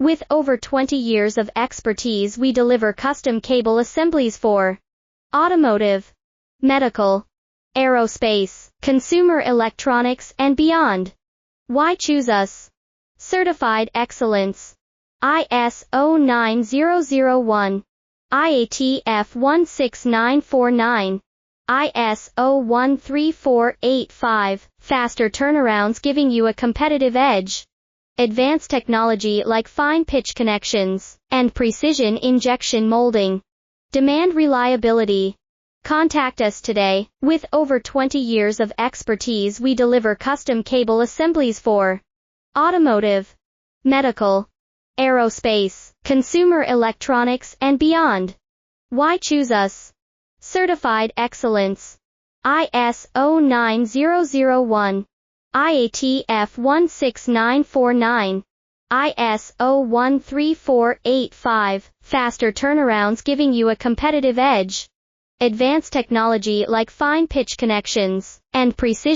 With over 20 years of expertise, we deliver custom cable assemblies for automotive, medical, aerospace, consumer electronics, and beyond. Why choose us? Certified excellence. ISO 9001. IATF 16949. ISO 13485. Faster turnarounds, giving you a competitive edge. Advanced technology like fine pitch connections and precision injection molding. Demand reliability. Contact us today. With over 20 years of expertise, we deliver custom cable assemblies for automotive, medical, aerospace, consumer electronics, and beyond. Why choose us? Certified excellence. ISO 9001. IATF 16949. ISO 13485. Faster turnarounds, giving you a competitive edge. Advanced technology like fine pitch connections and precision